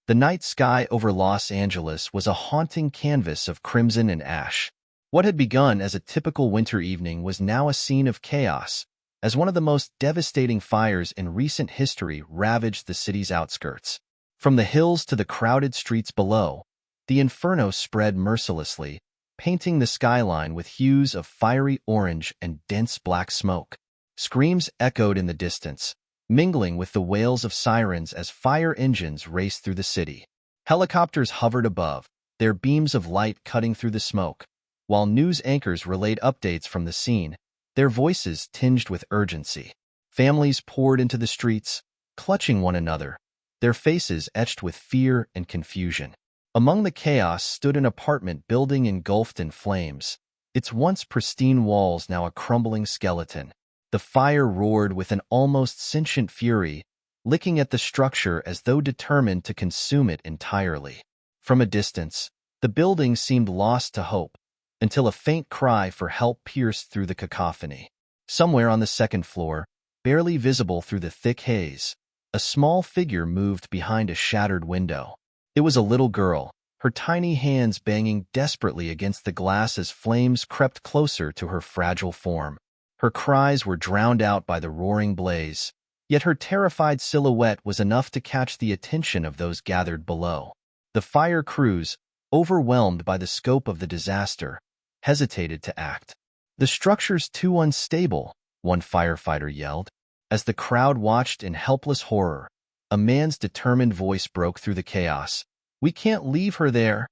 The night sky over Los Angeles was a haunting canvas of crimson and ash. What had begun as a typical winter evening was now a scene of chaos, as one of the most devastating fires in recent history ravaged the city's outskirts. From the hills to the crowded streets below, the inferno spread mercilessly, painting the skyline with hues of fiery orange and dense black smoke. Screams echoed in the distance, mingling with the wails of sirens as fire engines raced through the city. Helicopters hovered above, their beams of light cutting through the smoke, while news anchors relayed updates from the scene, their voices tinged with urgency. Families poured into the streets, clutching one another, their faces etched with fear and confusion. Among the chaos stood an apartment building engulfed in flames, its once pristine walls now a crumbling skeleton. The fire roared with an almost sentient fury, licking at the structure as though determined to consume it entirely. From a distance, the building seemed lost to hope, until a faint cry for help pierced through the cacophony. Somewhere on the second floor, barely visible through the thick haze, a small figure moved behind a shattered window. It was a little girl, her tiny hands banging desperately against the glass as flames crept closer to her fragile form. Her cries were drowned out by the roaring blaze, yet her terrified silhouette was enough to catch the attention of those gathered below. The fire crews, overwhelmed by the scope of the disaster, hesitated to act. "The structure's too unstable," one firefighter yelled. As the crowd watched in helpless horror, a man's determined voice broke through the chaos. "We can't leave her there."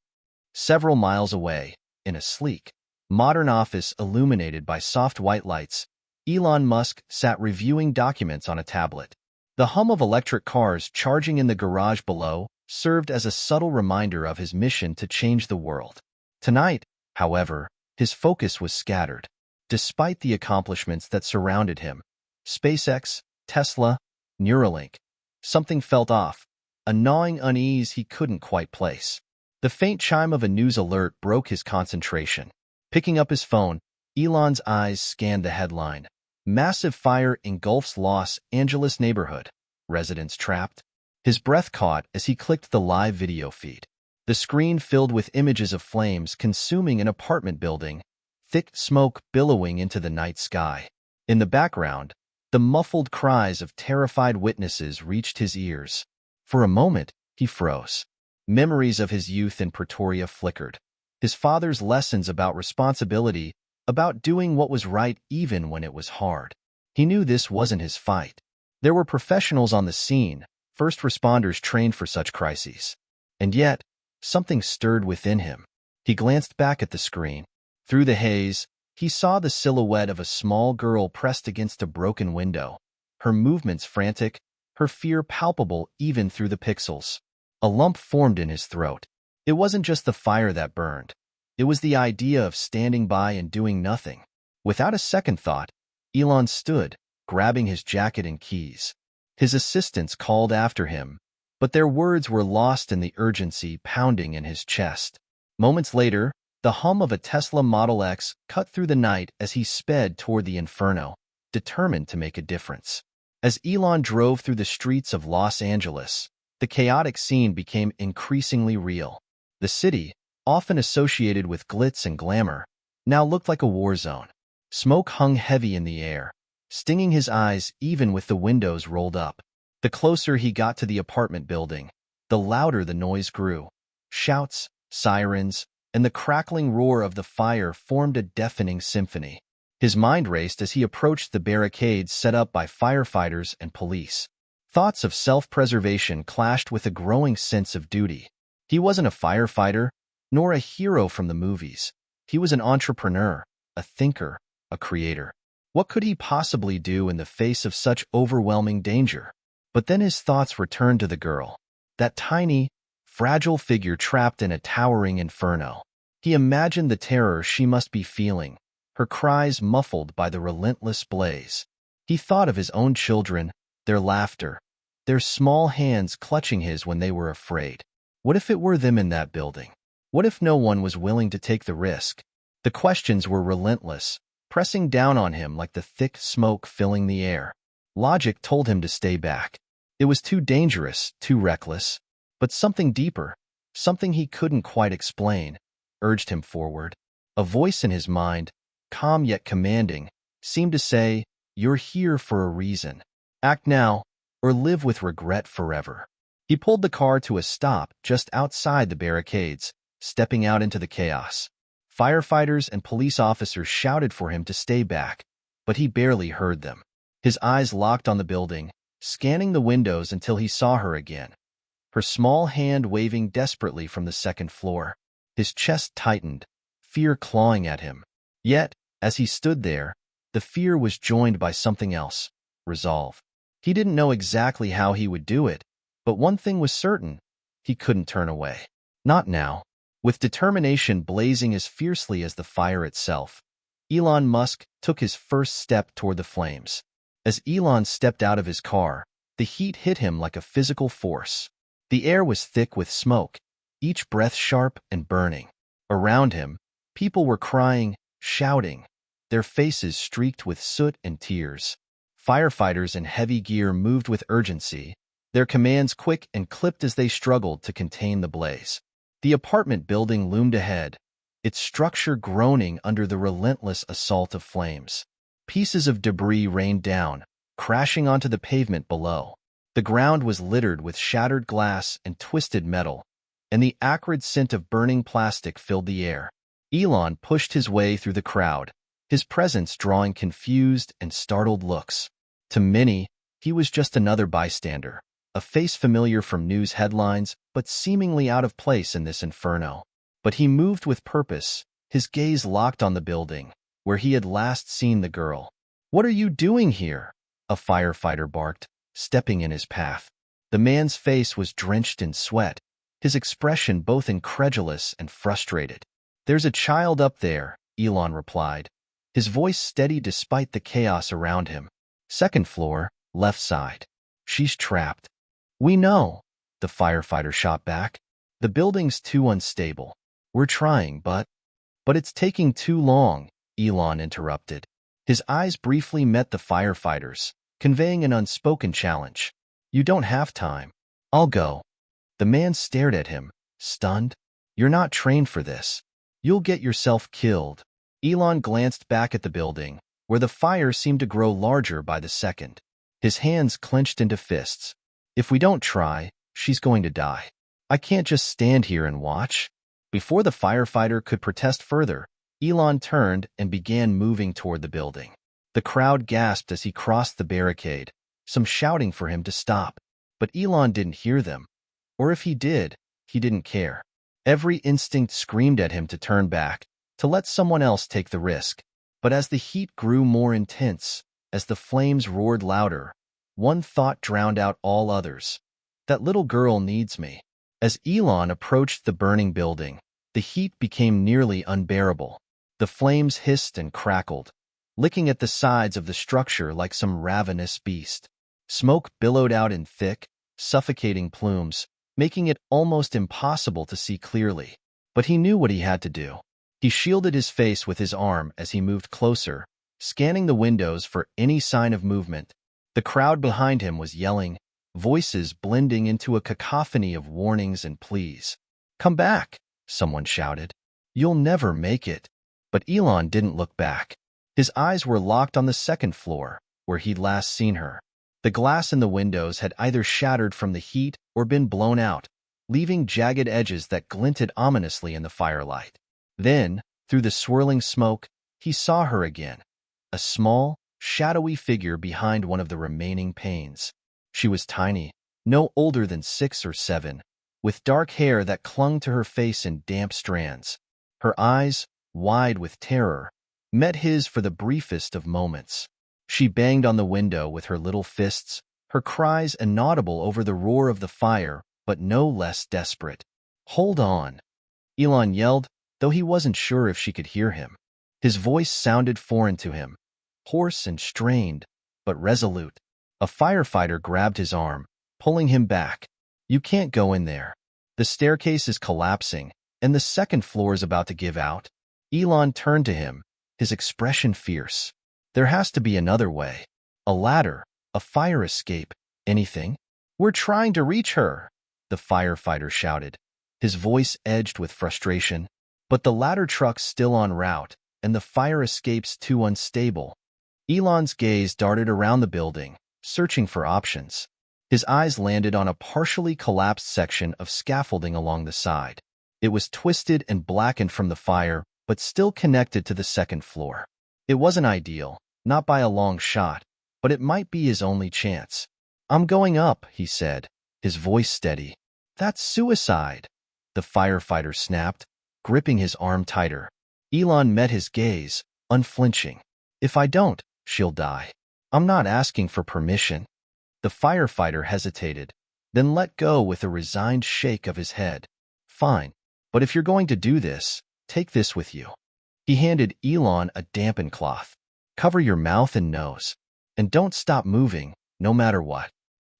Several miles away, in a sleek, modern office illuminated by soft white lights, Elon Musk sat reviewing documents on a tablet. The hum of electric cars charging in the garage below served as a subtle reminder of his mission to change the world. Tonight, however, his focus was scattered. Despite the accomplishments that surrounded him, SpaceX, Tesla, Neuralink, something felt off, a gnawing unease he couldn't quite place. The faint chime of a news alert broke his concentration. Picking up his phone, Elon's eyes scanned the headline. "Massive fire engulfs Los Angeles neighborhood. Residents trapped." His breath caught as he clicked the live video feed. The screen filled with images of flames consuming an apartment building, thick smoke billowing into the night sky. In the background, the muffled cries of terrified witnesses reached his ears. For a moment, he froze. Memories of his youth in Pretoria flickered. His father's lessons about responsibility, about doing what was right even when it was hard. He knew this wasn't his fight. There were professionals on the scene, first responders trained for such crises. And yet, something stirred within him. He glanced back at the screen. Through the haze, he saw the silhouette of a small girl pressed against a broken window, her movements frantic, her fear palpable even through the pixels. A lump formed in his throat. It wasn't just the fire that burned. It was the idea of standing by and doing nothing. Without a second thought, Elon stood, grabbing his jacket and keys. His assistants called after him, but their words were lost in the urgency pounding in his chest. Moments later, the hum of a Tesla Model X cut through the night as he sped toward the inferno, determined to make a difference. As Elon drove through the streets of Los Angeles, the chaotic scene became increasingly real. The city, often associated with glitz and glamour, now looked like a war zone. Smoke hung heavy in the air, stinging his eyes even with the windows rolled up. The closer he got to the apartment building, the louder the noise grew. Shouts, sirens, and the crackling roar of the fire formed a deafening symphony. His mind raced as he approached the barricades set up by firefighters and police. Thoughts of self-preservation clashed with a growing sense of duty. He wasn't a firefighter, nor a hero from the movies. He was an entrepreneur, a thinker, a creator. What could he possibly do in the face of such overwhelming danger? But then his thoughts returned to the girl, that tiny, fragile figure trapped in a towering inferno. He imagined the terror she must be feeling, her cries muffled by the relentless blaze. He thought of his own children, their laughter, their small hands clutching his when they were afraid. What if it were them in that building? What if no one was willing to take the risk? The questions were relentless, pressing down on him like the thick smoke filling the air. Logic told him to stay back. It was too dangerous, too reckless. But something deeper, something he couldn't quite explain, urged him forward. A voice in his mind, calm yet commanding, seemed to say, "You're here for a reason. Act now, or live with regret forever." He pulled the car to a stop just outside the barricades, stepping out into the chaos. Firefighters and police officers shouted for him to stay back, but he barely heard them. His eyes locked on the building, scanning the windows until he saw her again, her small hand waving desperately from the second floor. His chest tightened, fear clawing at him. Yet, as he stood there, the fear was joined by something else, resolve. He didn't know exactly how he would do it, but one thing was certain, he couldn't turn away. Not now. With determination blazing as fiercely as the fire itself, Elon Musk took his first step toward the flames. As Elon stepped out of his car, the heat hit him like a physical force. The air was thick with smoke, each breath sharp and burning. Around him, people were crying, shouting, their faces streaked with soot and tears. Firefighters in heavy gear moved with urgency, their commands quick and clipped as they struggled to contain the blaze. The apartment building loomed ahead, its structure groaning under the relentless assault of flames. Pieces of debris rained down, crashing onto the pavement below. The ground was littered with shattered glass and twisted metal, and the acrid scent of burning plastic filled the air. Elon pushed his way through the crowd, his presence drawing confused and startled looks. To many, he was just another bystander, a face familiar from news headlines, but seemingly out of place in this inferno. But he moved with purpose, his gaze locked on the building, where he had last seen the girl. "What are you doing here?" a firefighter barked, stepping in his path. The man's face was drenched in sweat, his expression both incredulous and frustrated. "There's a child up there," Elon replied, his voice steady despite the chaos around him. "Second floor, left side. She's trapped." "We know," the firefighter shot back. "The building's too unstable. We're trying, but it's taking too long," Elon interrupted. His eyes briefly met the firefighters, conveying an unspoken challenge. "You don't have time. I'll go." The man stared at him, stunned. "You're not trained for this. You'll get yourself killed." Elon glanced back at the building, where the fire seemed to grow larger by the second. His hands clenched into fists. "If we don't try, she's going to die. I can't just stand here and watch." Before the firefighter could protest further, Elon turned and began moving toward the building. The crowd gasped as he crossed the barricade, some shouting for him to stop. But Elon didn't hear them. Or if he did, he didn't care. Every instinct screamed at him to turn back, to let someone else take the risk. But as the heat grew more intense, as the flames roared louder, one thought drowned out all others. "That little girl needs me." As Elon approached the burning building, the heat became nearly unbearable. The flames hissed and crackled, licking at the sides of the structure like some ravenous beast. Smoke billowed out in thick, suffocating plumes, making it almost impossible to see clearly. But he knew what he had to do. He shielded his face with his arm as he moved closer, scanning the windows for any sign of movement. The crowd behind him was yelling, voices blending into a cacophony of warnings and pleas. "Come back," someone shouted. "You'll never make it." But Elon didn't look back. His eyes were locked on the second floor, where he'd last seen her. The glass in the windows had either shattered from the heat or been blown out, leaving jagged edges that glinted ominously in the firelight. Then, through the swirling smoke, he saw her again, a small, shadowy figure behind one of the remaining panes. She was tiny, no older than 6 or 7, with dark hair that clung to her face in damp strands. Her eyes, wide with terror, met his for the briefest of moments. She banged on the window with her little fists, her cries inaudible over the roar of the fire, but no less desperate. "Hold on," Elon yelled, though he wasn't sure if she could hear him. His voice sounded foreign to him, hoarse and strained, but resolute. A firefighter grabbed his arm, pulling him back. "You can't go in there. The staircase is collapsing, and the second floor is about to give out." Elon turned to him, his expression fierce. "There has to be another way. A ladder, a fire escape, anything." "We're trying to reach her," the firefighter shouted, his voice edged with frustration. But the ladder truck's still en route, and the fire escape's too unstable. Elon's gaze darted around the building, searching for options. His eyes landed on a partially collapsed section of scaffolding along the side. It was twisted and blackened from the fire, but still connected to the second floor. It wasn't ideal, not by a long shot, but it might be his only chance. "I'm going up," he said, his voice steady. "That's suicide," the firefighter snapped, gripping his arm tighter. Elon met his gaze, unflinching. "If I don't, she'll die. I'm not asking for permission." The firefighter hesitated, then let go with a resigned shake of his head. "Fine, but if you're going to do this, take this with you." He handed Elon a dampened cloth. "Cover your mouth and nose. And don't stop moving, no matter what."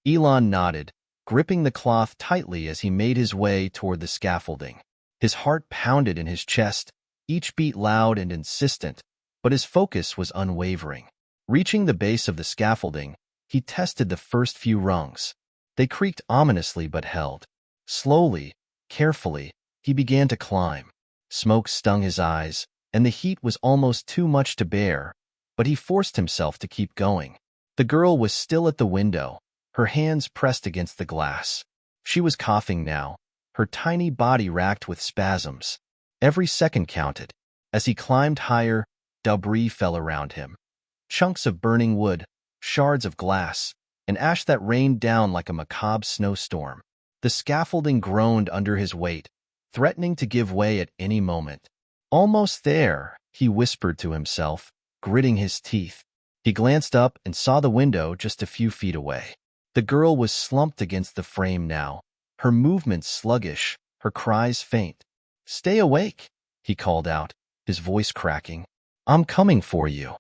Elon nodded, gripping the cloth tightly as he made his way toward the scaffolding. His heart pounded in his chest, each beat loud and insistent, but his focus was unwavering. Reaching the base of the scaffolding, he tested the first few rungs. They creaked ominously but held. Slowly, carefully, he began to climb. Smoke stung his eyes, and the heat was almost too much to bear, but he forced himself to keep going. The girl was still at the window, her hands pressed against the glass. She was coughing now, her tiny body racked with spasms. Every second counted. As he climbed higher, debris fell around him. Chunks of burning wood, shards of glass, and ash that rained down like a macabre snowstorm. The scaffolding groaned under his weight, threatening to give way at any moment. "Almost there," he whispered to himself, gritting his teeth. He glanced up and saw the window just a few feet away. The girl was slumped against the frame now, her movements sluggish, her cries faint. "Stay awake," he called out, his voice cracking. "I'm coming for you."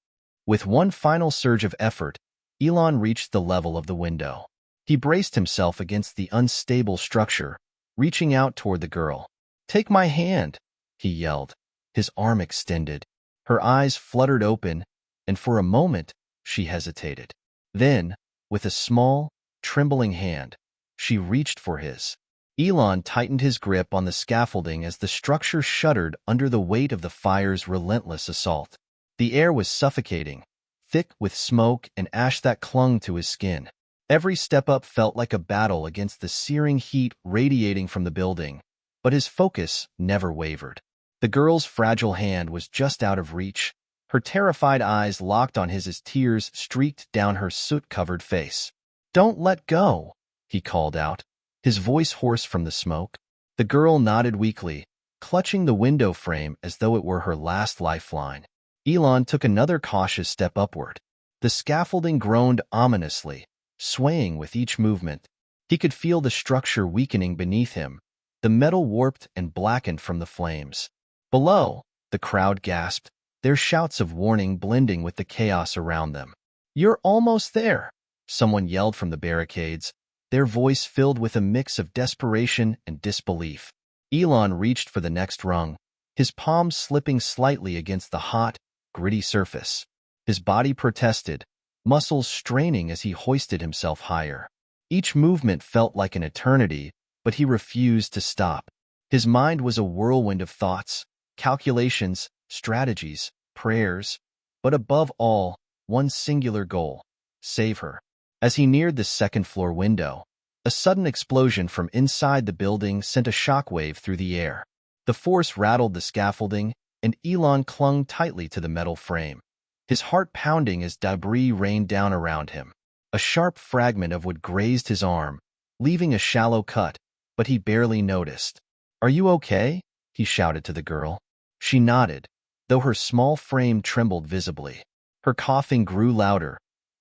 With one final surge of effort, Elon reached the level of the window. He braced himself against the unstable structure, reaching out toward the girl. "Take my hand," he yelled, his arm extended. Her eyes fluttered open, and for a moment, she hesitated. Then, with a small, trembling hand, she reached for his. Elon tightened his grip on the scaffolding as the structure shuddered under the weight of the fire's relentless assault. The air was suffocating, thick with smoke and ash that clung to his skin. Every step up felt like a battle against the searing heat radiating from the building, but his focus never wavered. The girl's fragile hand was just out of reach, her terrified eyes locked on his as tears streaked down her soot-covered face. "Don't let go," he called out, his voice hoarse from the smoke. The girl nodded weakly, clutching the window frame as though it were her last lifeline. Elon took another cautious step upward. The scaffolding groaned ominously, swaying with each movement. He could feel the structure weakening beneath him, the metal warped and blackened from the flames. Below, the crowd gasped, their shouts of warning blending with the chaos around them. "You're almost there," someone yelled from the barricades, their voice filled with a mix of desperation and disbelief. Elon reached for the next rung, his palms slipping slightly against the hot, gritty surface. His body protested, muscles straining as he hoisted himself higher. Each movement felt like an eternity, but he refused to stop. His mind was a whirlwind of thoughts, calculations, strategies, prayers, but above all, one singular goal: save her. As he neared the second-floor window, a sudden explosion from inside the building sent a shockwave through the air. The force rattled the scaffolding, and Elon clung tightly to the metal frame, his heart pounding as debris rained down around him. A sharp fragment of wood grazed his arm, leaving a shallow cut, but he barely noticed. "Are you okay?" he shouted to the girl. She nodded, though her small frame trembled visibly. Her coughing grew louder,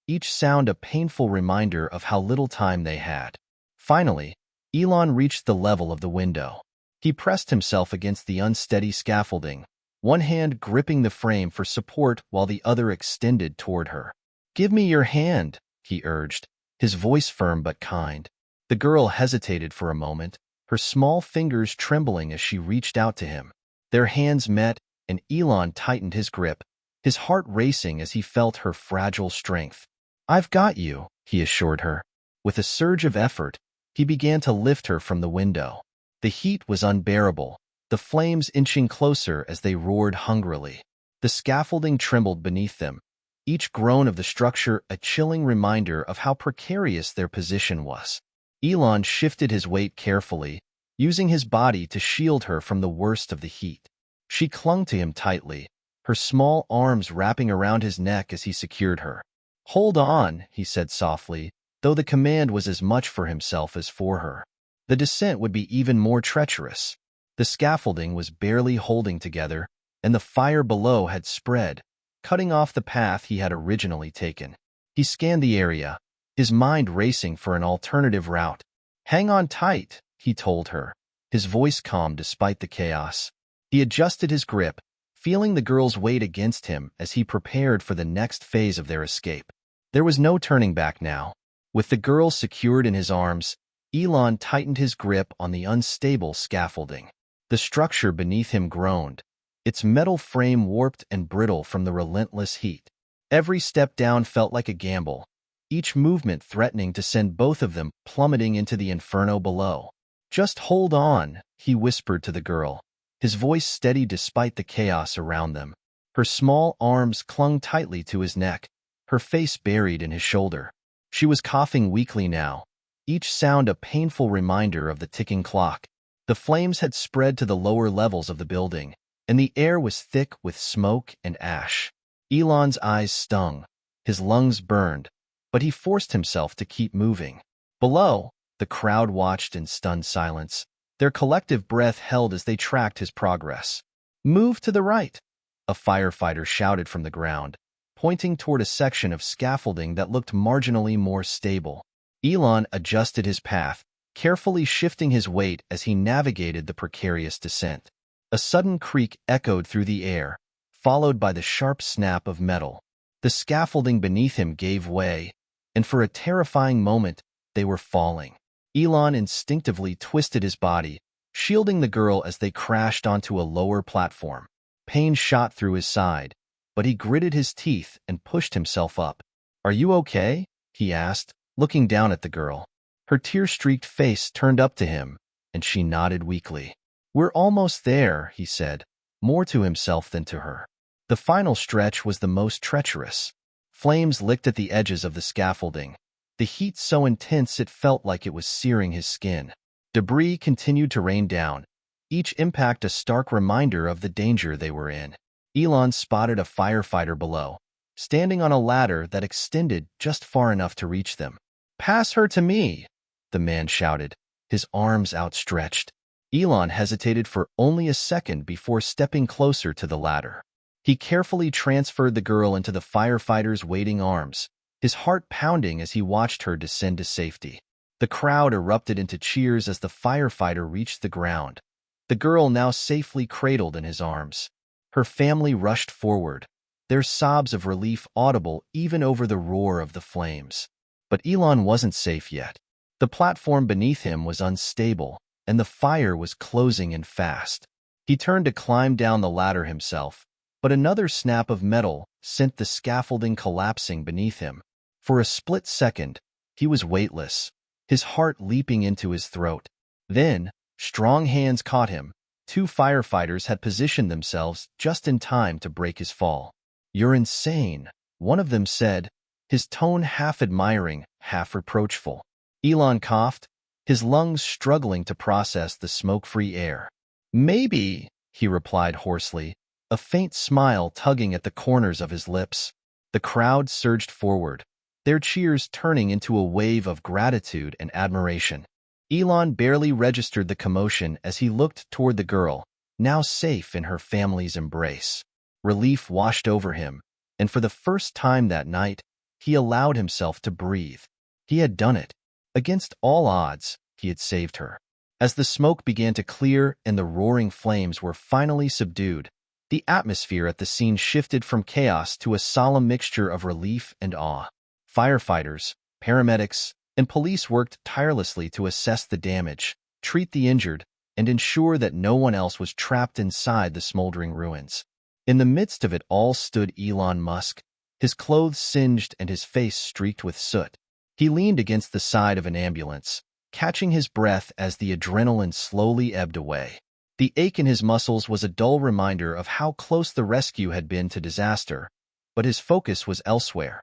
each sound a painful reminder of how little time they had. Finally, Elon reached the level of the window. He pressed himself against the unsteady scaffolding, one hand gripping the frame for support while the other extended toward her. "Give me your hand," he urged, his voice firm but kind. The girl hesitated for a moment, her small fingers trembling as she reached out to him. Their hands met, and Elon tightened his grip, his heart racing as he felt her fragile strength. "I've got you," he assured her. With a surge of effort, He began to lift her from the window. The heat was unbearable, the flames inching closer as they roared hungrily. The scaffolding trembled beneath them, each groan of the structure a chilling reminder of how precarious their position was. Elon shifted his weight carefully, using his body to shield her from the worst of the heat. She clung to him tightly, her small arms wrapping around his neck as he secured her. "Hold on," he said softly, though the command was as much for himself as for her. The descent would be even more treacherous. The scaffolding was barely holding together, and the fire below had spread, cutting off the path he had originally taken. He scanned the area, his mind racing for an alternative route. "Hang on tight," he told her, his voice calm despite the chaos. He adjusted his grip, feeling the girl's weight against him as he prepared for the next phase of their escape. There was no turning back now. With the girl secured in his arms, Elon tightened his grip on the unstable scaffolding. The structure beneath him groaned, its metal frame warped and brittle from the relentless heat. Every step down felt like a gamble, each movement threatening to send both of them plummeting into the inferno below. "Just hold on," he whispered to the girl, his voice steady despite the chaos around them. Her small arms clung tightly to his neck, her face buried in his shoulder. She was coughing weakly now, each sound a painful reminder of the ticking clock. The flames had spread to the lower levels of the building, and the air was thick with smoke and ash. Elon's eyes stung, his lungs burned, but he forced himself to keep moving. Below, the crowd watched in stunned silence, their collective breath held as they tracked his progress. "Move to the right," a firefighter shouted from the ground, pointing toward a section of scaffolding that looked marginally more stable. Elon adjusted his path, carefully shifting his weight as he navigated the precarious descent. A sudden creak echoed through the air, followed by the sharp snap of metal. The scaffolding beneath him gave way, and for a terrifying moment, they were falling. Elon instinctively twisted his body, shielding the girl as they crashed onto a lower platform. Pain shot through his side, but he gritted his teeth and pushed himself up. "Are you okay?" he asked, looking down at the girl. Her tear-streaked face turned up to him, and she nodded weakly. "We're almost there," he said, more to himself than to her. The final stretch was the most treacherous. Flames licked at the edges of the scaffolding, the heat so intense it felt like it was searing his skin. Debris continued to rain down, each impact a stark reminder of the danger they were in. Elon spotted a firefighter below, standing on a ladder that extended just far enough to reach them. "Pass her to me," the man shouted, his arms outstretched. Elon hesitated for only a second before stepping closer to the ladder. He carefully transferred the girl into the firefighter's waiting arms, his heart pounding as he watched her descend to safety. The crowd erupted into cheers as the firefighter reached the ground, the girl now safely cradled in his arms. Her family rushed forward, their sobs of relief audible even over the roar of the flames. But Elon wasn't safe yet. The platform beneath him was unstable, and the fire was closing in fast. He turned to climb down the ladder himself, but another snap of metal sent the scaffolding collapsing beneath him. For a split second, he was weightless, his heart leaping into his throat. Then, strong hands caught him. Two firefighters had positioned themselves just in time to break his fall. "You're insane," one of them said, his tone half admiring, half reproachful. Elon coughed, his lungs struggling to process the smoke-free air. "Maybe," he replied hoarsely, a faint smile tugging at the corners of his lips. The crowd surged forward, their cheers turning into a wave of gratitude and admiration. Elon barely registered the commotion as he looked toward the girl, now safe in her family's embrace. Relief washed over him, and for the first time that night, he allowed himself to breathe. He had done it. Against all odds, he had saved her. As the smoke began to clear and the roaring flames were finally subdued, the atmosphere at the scene shifted from chaos to a solemn mixture of relief and awe. Firefighters, paramedics, and police worked tirelessly to assess the damage, treat the injured, and ensure that no one else was trapped inside the smoldering ruins. In the midst of it all stood Elon Musk, his clothes singed and his face streaked with soot. He leaned against the side of an ambulance, catching his breath as the adrenaline slowly ebbed away. The ache in his muscles was a dull reminder of how close the rescue had been to disaster, but his focus was elsewhere,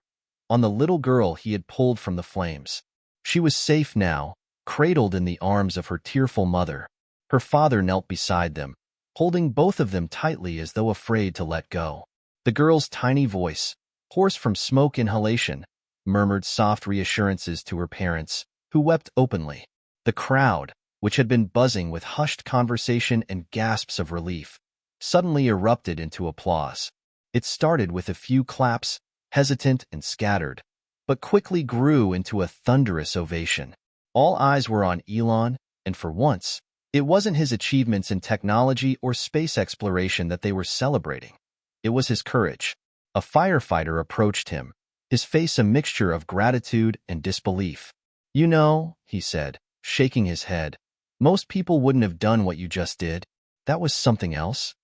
on the little girl he had pulled from the flames. She was safe now, cradled in the arms of her tearful mother. Her father knelt beside them, holding both of them tightly as though afraid to let go. The girl's tiny voice, hoarse from smoke inhalation, murmured soft reassurances to her parents, who wept openly. The crowd, which had been buzzing with hushed conversation and gasps of relief, suddenly erupted into applause. It started with a few claps, hesitant and scattered, but quickly grew into a thunderous ovation. All eyes were on Elon, and for once, it wasn't his achievements in technology or space exploration that they were celebrating. It was his courage. A firefighter approached him, his face a mixture of gratitude and disbelief. "You know," he said, shaking his head, "most people wouldn't have done what you just did. That was something else."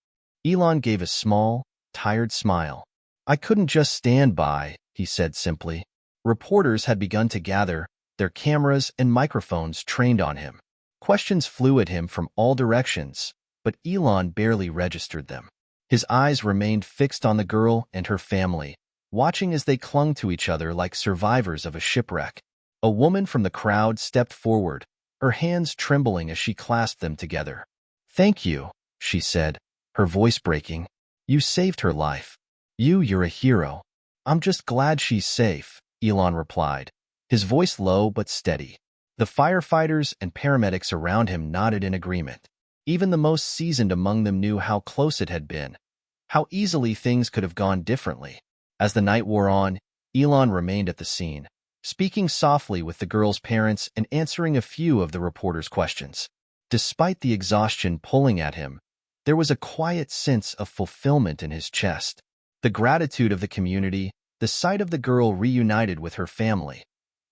Elon gave a small, tired smile. "I couldn't just stand by," he said simply. Reporters had begun to gather, their cameras and microphones trained on him. Questions flew at him from all directions, but Elon barely registered them. His eyes remained fixed on the girl and her family, watching as they clung to each other like survivors of a shipwreck. A woman from the crowd stepped forward, her hands trembling as she clasped them together. "Thank you," she said, her voice breaking. "You saved her life. You're a hero." "I'm just glad she's safe," Elon replied, his voice low but steady. The firefighters and paramedics around him nodded in agreement. Even the most seasoned among them knew how close it had been, how easily things could have gone differently. As the night wore on, Elon remained at the scene, speaking softly with the girl's parents and answering a few of the reporters' questions. Despite the exhaustion pulling at him, there was a quiet sense of fulfillment in his chest. The gratitude of the community, the sight of the girl reunited with her family.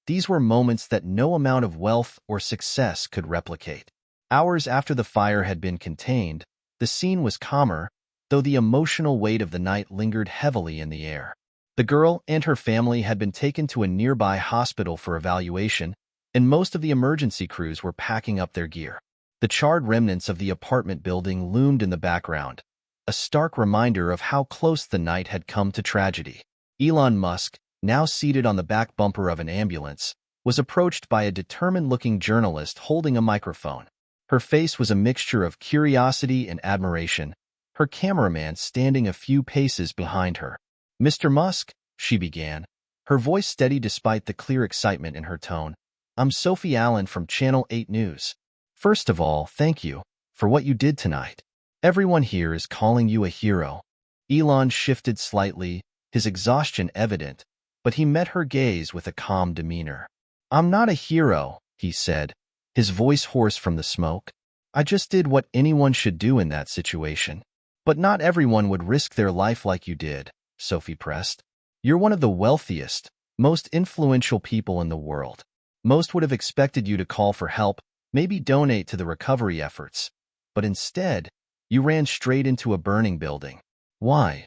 These were moments that no amount of wealth or success could replicate. Hours after the fire had been contained, the scene was calmer, though the emotional weight of the night lingered heavily in the air. The girl and her family had been taken to a nearby hospital for evaluation, and most of the emergency crews were packing up their gear. The charred remnants of the apartment building loomed in the background, a stark reminder of how close the night had come to tragedy. Elon Musk, now seated on the back bumper of an ambulance, was approached by a determined-looking journalist holding a microphone. Her face was a mixture of curiosity and admiration, her cameraman standing a few paces behind her. "Mr. Musk," she began, her voice steady despite the clear excitement in her tone, "I'm Sophie Allen from Channel 8 News. First of all, thank you for what you did tonight. Everyone here is calling you a hero." Elon shifted slightly, his exhaustion evident, but he met her gaze with a calm demeanor. "I'm not a hero," he said, his voice hoarse from the smoke. "I just did what anyone should do in that situation." "But not everyone would risk their life like you did," Sophie pressed. "You're one of the wealthiest, most influential people in the world. Most would have expected you to call for help, maybe donate to the recovery efforts. But instead, you ran straight into a burning building. Why?"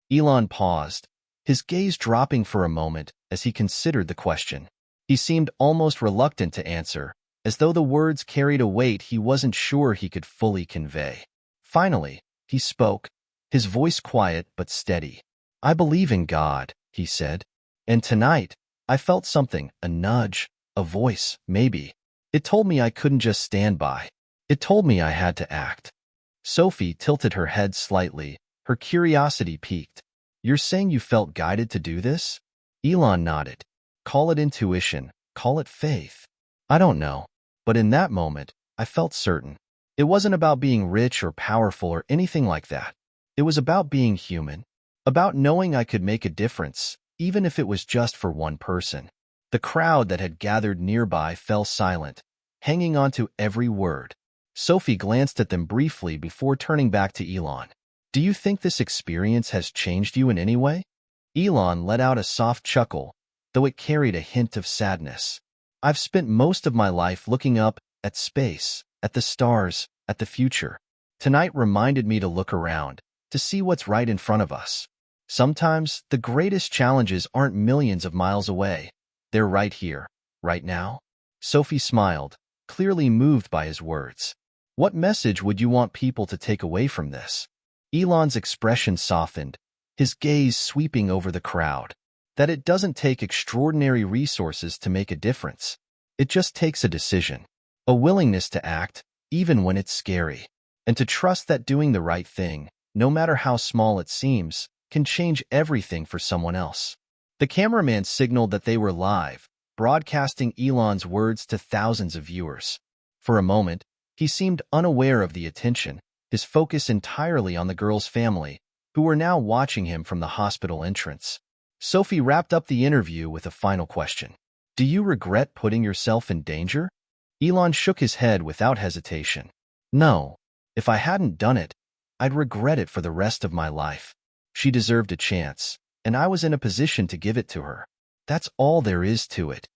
Elon paused, his gaze dropping for a moment as he considered the question. He seemed almost reluctant to answer, as though the words carried a weight he wasn't sure he could fully convey. Finally, he spoke, his voice quiet but steady. "I believe in God," he said. "And tonight, I felt something, a nudge, a voice, maybe. It told me I couldn't just stand by. It told me I had to act." Sophie tilted her head slightly, her curiosity piqued. "You're saying you felt guided to do this?" Elon nodded. "Call it intuition, call it faith. I don't know. But in that moment, I felt certain. It wasn't about being rich or powerful or anything like that. It was about being human, about knowing I could make a difference, even if it was just for one person." The crowd that had gathered nearby fell silent, hanging on to every word. Sophie glanced at them briefly before turning back to Elon. "Do you think this experience has changed you in any way?" Elon let out a soft chuckle, though it carried a hint of sadness. "I've spent most of my life looking up at space, at the stars, at the future. Tonight reminded me to look around, to see what's right in front of us. Sometimes the greatest challenges aren't millions of miles away. They're right here, right now." Sophie smiled, clearly moved by his words. What message would you want people to take away from this? Elon's expression softened, his gaze sweeping over the crowd. That it doesn't take extraordinary resources to make a difference. It just takes a decision, a willingness to act, even when it's scary, and to trust that doing the right thing, no matter how small it seems, can change everything for someone else. The cameraman signaled that they were live, broadcasting Elon's words to thousands of viewers. For a moment, he seemed unaware of the attention, his focus entirely on the girl's family, who were now watching him from the hospital entrance. Sophie wrapped up the interview with a final question. Do you regret putting yourself in danger? Elon shook his head without hesitation. No. If I hadn't done it, I'd regret it for the rest of my life. She deserved a chance, and I was in a position to give it to her. That's all there is to it.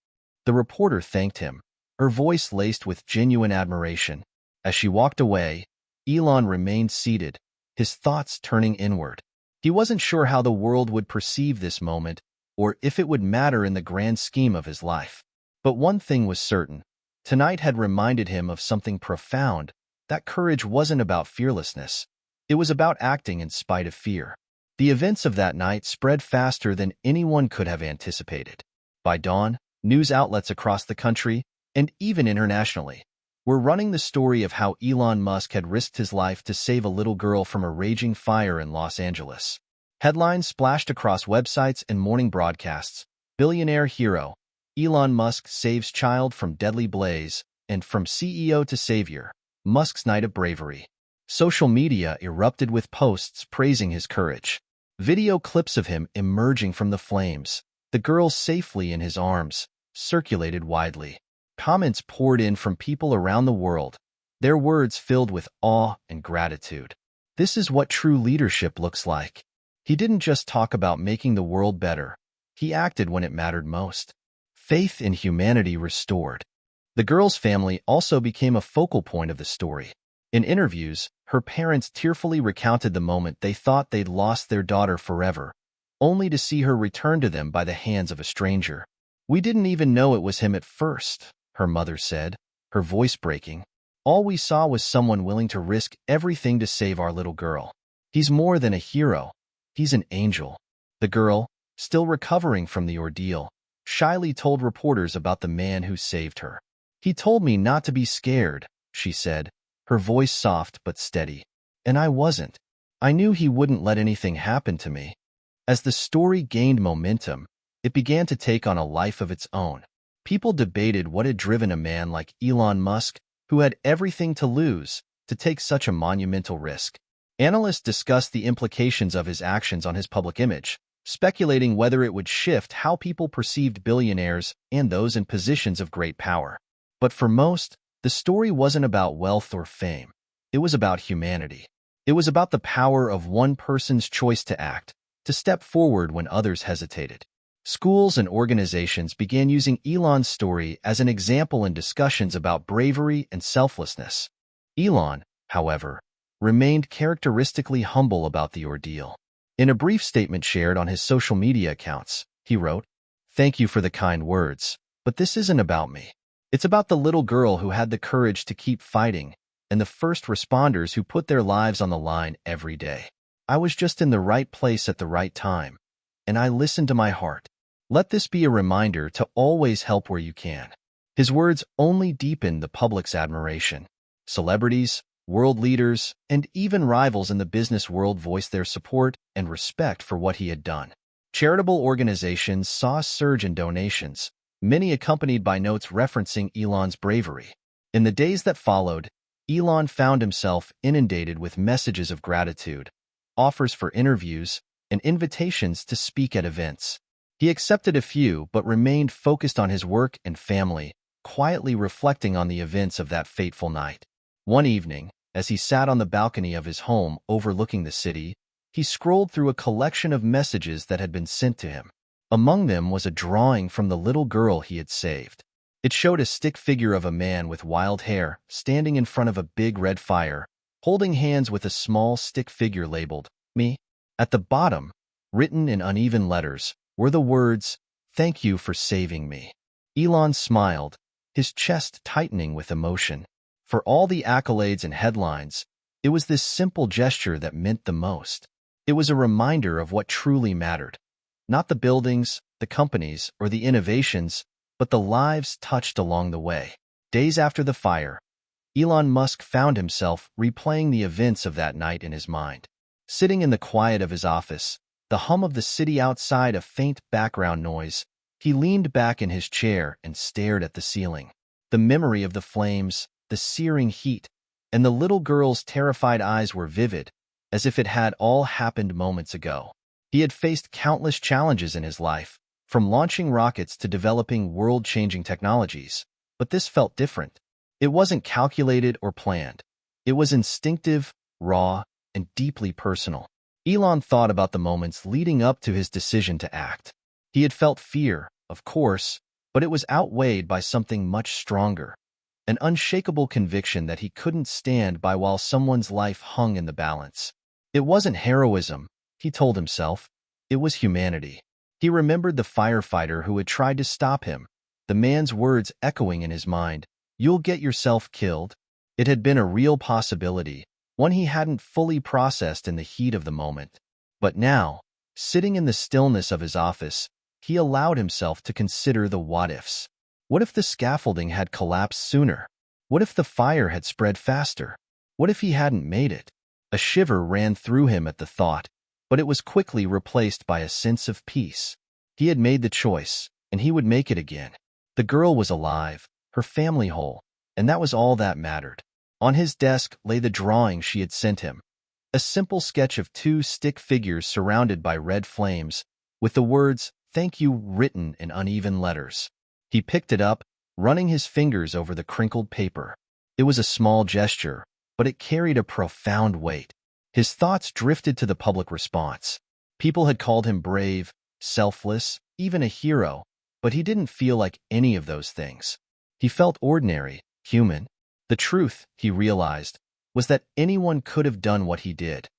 The reporter thanked him, her voice laced with genuine admiration. As she walked away, Elon remained seated, his thoughts turning inward. He wasn't sure how the world would perceive this moment, or if it would matter in the grand scheme of his life. But one thing was certain. Tonight had reminded him of something profound. That courage wasn't about fearlessness. It was about acting in spite of fear. The events of that night spread faster than anyone could have anticipated. By dawn, news outlets across the country, and even internationally, were running the story of how Elon Musk had risked his life to save a little girl from a raging fire in Los Angeles. Headlines splashed across websites and morning broadcasts. Billionaire hero, Elon Musk saves child from deadly blaze, and from CEO to savior, Musk's night of bravery. Social media erupted with posts praising his courage. Video clips of him emerging from the flames, the girl safely in his arms, circulated widely. Comments poured in from people around the world, their words filled with awe and gratitude. This is what true leadership looks like. He didn't just talk about making the world better. He acted when it mattered most. Faith in humanity restored. The girl's family also became a focal point of the story. In interviews, her parents tearfully recounted the moment they thought they'd lost their daughter forever, only to see her returned to them by the hands of a stranger. We didn't even know it was him at first, her mother said, her voice breaking. All we saw was someone willing to risk everything to save our little girl. He's more than a hero. He's an angel. The girl, still recovering from the ordeal, shyly told reporters about the man who saved her. He told me not to be scared, she said, her voice soft but steady. And I wasn't. I knew he wouldn't let anything happen to me. As the story gained momentum, it began to take on a life of its own. People debated what had driven a man like Elon Musk, who had everything to lose, to take such a monumental risk. Analysts discussed the implications of his actions on his public image, speculating whether it would shift how people perceived billionaires and those in positions of great power. But for most, the story wasn't about wealth or fame. It was about humanity. It was about the power of one person's choice to act, to step forward when others hesitated. Schools and organizations began using Elon's story as an example in discussions about bravery and selflessness. Elon, however, remained characteristically humble about the ordeal. In a brief statement shared on his social media accounts, he wrote, "Thank you for the kind words, but this isn't about me. It's about the little girl who had the courage to keep fighting and the first responders who put their lives on the line every day. I was just in the right place at the right time, and I listened to my heart. Let this be a reminder to always help where you can." His words only deepened the public's admiration. Celebrities, world leaders, and even rivals in the business world voiced their support and respect for what he had done. Charitable organizations saw a surge in donations, many accompanied by notes referencing Elon's bravery. In the days that followed, Elon found himself inundated with messages of gratitude, offers for interviews, and invitations to speak at events. He accepted a few but remained focused on his work and family, quietly reflecting on the events of that fateful night. One evening, as he sat on the balcony of his home overlooking the city, he scrolled through a collection of messages that had been sent to him. Among them was a drawing from the little girl he had saved. It showed a stick figure of a man with wild hair standing in front of a big red fire, holding hands with a small stick figure labeled, "Me." At the bottom, written in uneven letters, were the words, "Thank you for saving me." Elon smiled, his chest tightening with emotion. For all the accolades and headlines, it was this simple gesture that meant the most. It was a reminder of what truly mattered. Not the buildings, the companies, or the innovations, but the lives touched along the way. Days after the fire, Elon Musk found himself replaying the events of that night in his mind. Sitting in the quiet of his office, the hum of the city outside a faint background noise, he leaned back in his chair and stared at the ceiling. The memory of the flames, the searing heat, and the little girl's terrified eyes were vivid, as if it had all happened moments ago. He had faced countless challenges in his life, from launching rockets to developing world-changing technologies, but this felt different. It wasn't calculated or planned. It was instinctive, raw, and deeply personal. Elon thought about the moments leading up to his decision to act. He had felt fear, of course, but it was outweighed by something much stronger. An unshakable conviction that he couldn't stand by while someone's life hung in the balance. It wasn't heroism, he told himself. It was humanity. He remembered the firefighter who had tried to stop him, the man's words echoing in his mind, "You'll get yourself killed." It had been a real possibility, one he hadn't fully processed in the heat of the moment. But now, sitting in the stillness of his office, he allowed himself to consider the what-ifs. What if the scaffolding had collapsed sooner? What if the fire had spread faster? What if he hadn't made it? A shiver ran through him at the thought, but it was quickly replaced by a sense of peace. He had made the choice, and he would make it again. The girl was alive, her family whole, and that was all that mattered. On his desk lay the drawing she had sent him, a simple sketch of two stick figures surrounded by red flames, with the words, "Thank you," written in uneven letters. He picked it up, running his fingers over the crinkled paper. It was a small gesture, but it carried a profound weight. His thoughts drifted to the public response. People had called him brave, selfless, even a hero, but he didn't feel like any of those things. He felt ordinary, human. The truth, he realized, was that anyone could have done what he did.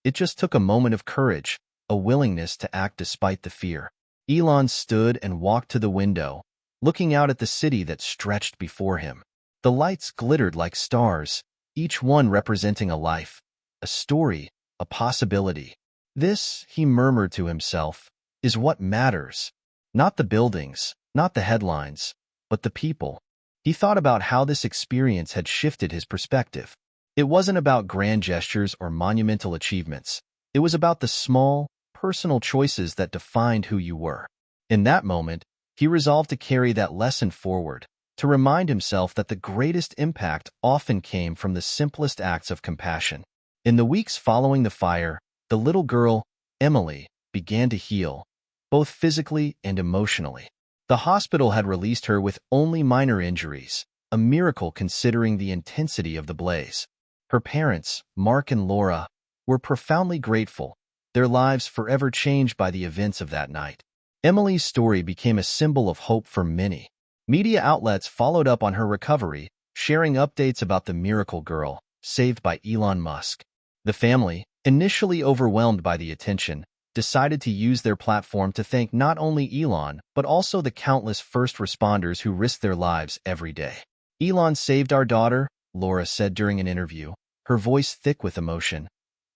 It just took a moment of courage, a willingness to act despite the fear. Elon stood and walked to the window, looking out at the city that stretched before him. The lights glittered like stars, each one representing a life, a story, a possibility. This, he murmured to himself, is what matters. Not the buildings, not the headlines, but the people. He thought about how this experience had shifted his perspective. It wasn't about grand gestures or monumental achievements. It was about the small, personal choices that defined who you were. In that moment, he resolved to carry that lesson forward, to remind himself that the greatest impact often came from the simplest acts of compassion. In the weeks following the fire, the little girl, Emily, began to heal, both physically and emotionally. The hospital had released her with only minor injuries, a miracle considering the intensity of the blaze. Her parents, Mark and Laura, were profoundly grateful, their lives forever changed by the events of that night. Emily's story became a symbol of hope for many. Media outlets followed up on her recovery, sharing updates about the miracle girl, saved by Elon Musk. The family, initially overwhelmed by the attention, decided to use their platform to thank not only Elon, but also the countless first responders who risked their lives every day. "Elon saved our daughter," Laura said during an interview, her voice thick with emotion.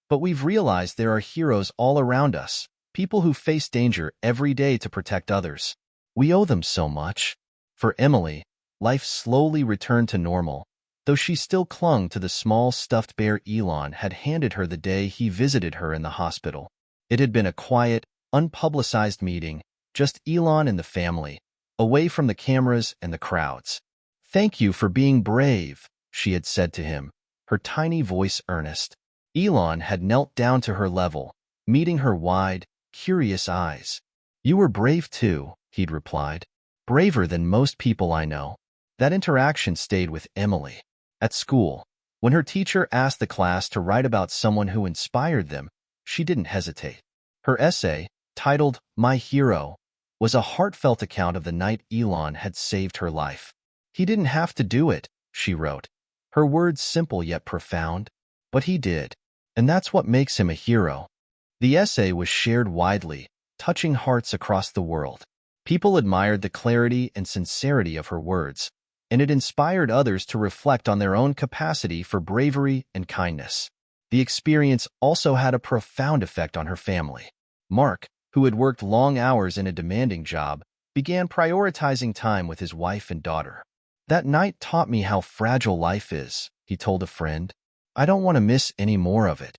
"But we've realized there are heroes all around us, people who face danger every day to protect others. We owe them so much." For Emily, life slowly returned to normal, though she still clung to the small stuffed bear Elon had handed her the day he visited her in the hospital. It had been a quiet, unpublicized meeting, just Elon and the family, away from the cameras and the crowds. "Thank you for being brave," she had said to him, her tiny voice earnest. Elon had knelt down to her level, meeting her wide, curious eyes. "You were brave too," he'd replied. "Braver than most people I know." That interaction stayed with Emily. At school, when her teacher asked the class to write about someone who inspired them, she didn't hesitate. Her essay, titled "My Hero," was a heartfelt account of the night Elon had saved her life. "He didn't have to do it," she wrote, her words simple yet profound, "but he did, and that's what makes him a hero." The essay was shared widely, touching hearts across the world. People admired the clarity and sincerity of her words, and it inspired others to reflect on their own capacity for bravery and kindness. The experience also had a profound effect on her family. Mark, who had worked long hours in a demanding job, began prioritizing time with his wife and daughter. "That night taught me how fragile life is," he told a friend. "I don't want to miss any more of it."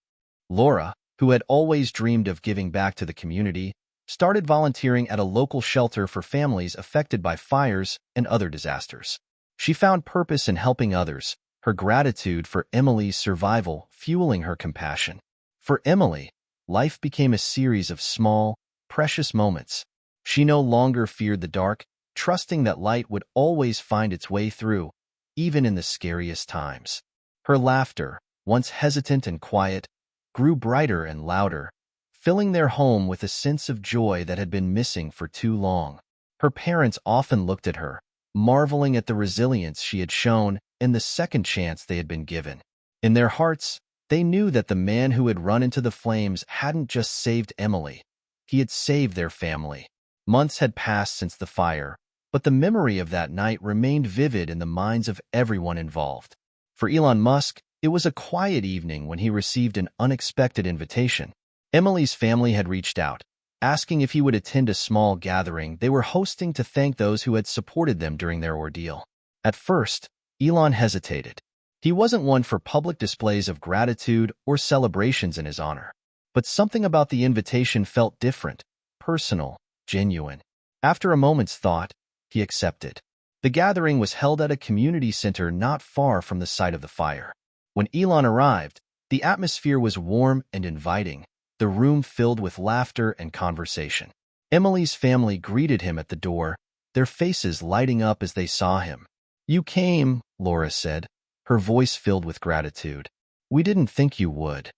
Laura, who had always dreamed of giving back to the community, started volunteering at a local shelter for families affected by fires and other disasters. She found purpose in helping others, her gratitude for Emily's survival fueling her compassion. For Emily, life became a series of small, precious moments. She no longer feared the dark, trusting that light would always find its way through, even in the scariest times. Her laughter, once hesitant and quiet, grew brighter and louder, filling their home with a sense of joy that had been missing for too long. Her parents often looked at her, marveling at the resilience she had shown and the second chance they had been given. In their hearts, they knew that the man who had run into the flames hadn't just saved Emily, he had saved their family. Months had passed since the fire, but the memory of that night remained vivid in the minds of everyone involved. For Elon Musk, it was a quiet evening when he received an unexpected invitation. Emily's family had reached out, asking if he would attend a small gathering they were hosting to thank those who had supported them during their ordeal. At first, Elon hesitated. He wasn't one for public displays of gratitude or celebrations in his honor. But something about the invitation felt different, personal, genuine. After a moment's thought, he accepted. The gathering was held at a community center not far from the site of the fire. When Elon arrived, the atmosphere was warm and inviting, the room filled with laughter and conversation. Emily's family greeted him at the door, their faces lighting up as they saw him. "You came," Laura said, her voice filled with gratitude. "We didn't think you would."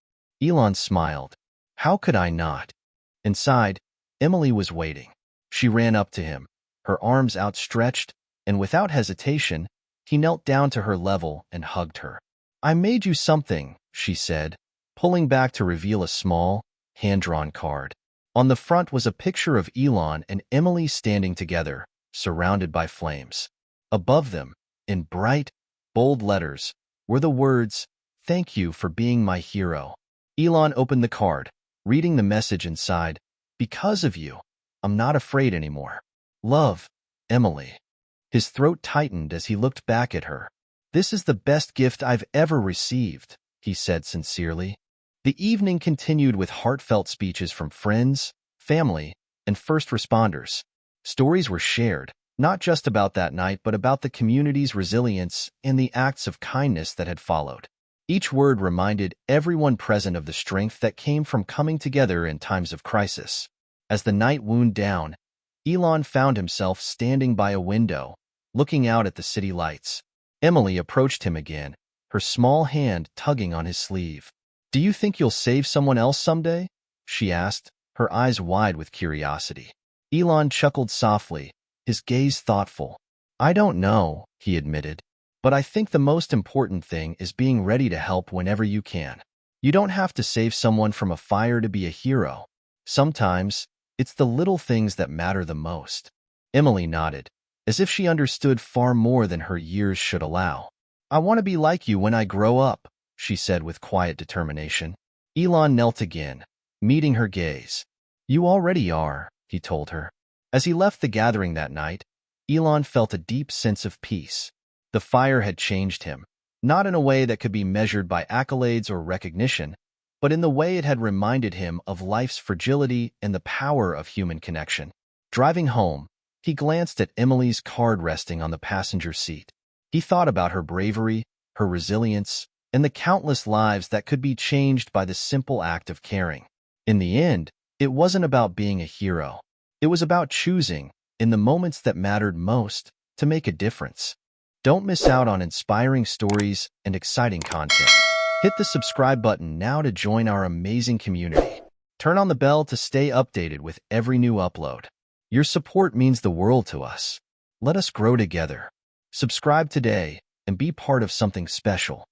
Elon smiled. "How could I not?" Inside, Emily was waiting. She ran up to him, her arms outstretched, and without hesitation, he knelt down to her level and hugged her. "I made you something," she said, pulling back to reveal a small, hand-drawn card. On the front was a picture of Elon and Emily standing together, surrounded by flames. Above them, in bright, bold letters, were the words, "Thank you for being my hero." Elon opened the card, reading the message inside, "Because of you, I'm not afraid anymore. Love, Emily." His throat tightened as he looked back at her. "This is the best gift I've ever received," he said sincerely. The evening continued with heartfelt speeches from friends, family, and first responders. Stories were shared, not just about that night but about the community's resilience and the acts of kindness that had followed. Each word reminded everyone present of the strength that came from coming together in times of crisis. As the night wound down, Elon found himself standing by a window, looking out at the city lights. Emily approached him again, her small hand tugging on his sleeve. "Do you think you'll save someone else someday?" she asked, her eyes wide with curiosity. Elon chuckled softly, his gaze thoughtful. "I don't know," he admitted, "but I think the most important thing is being ready to help whenever you can. You don't have to save someone from a fire to be a hero. Sometimes, it's the little things that matter the most." Emily nodded, as if she understood far more than her years should allow. "I want to be like you when I grow up," she said with quiet determination. Elon knelt again, meeting her gaze. "You already are," he told her. As he left the gathering that night, Elon felt a deep sense of peace. The fire had changed him, not in a way that could be measured by accolades or recognition, but in the way it had reminded him of life's fragility and the power of human connection. Driving home, he glanced at Emily's card resting on the passenger seat. He thought about her bravery, her resilience, and the countless lives that could be changed by the simple act of caring. In the end, it wasn't about being a hero. It was about choosing, in the moments that mattered most, to make a difference. Don't miss out on inspiring stories and exciting content. Hit the subscribe button now to join our amazing community. Turn on the bell to stay updated with every new upload. Your support means the world to us. Let us grow together. Subscribe today and be part of something special.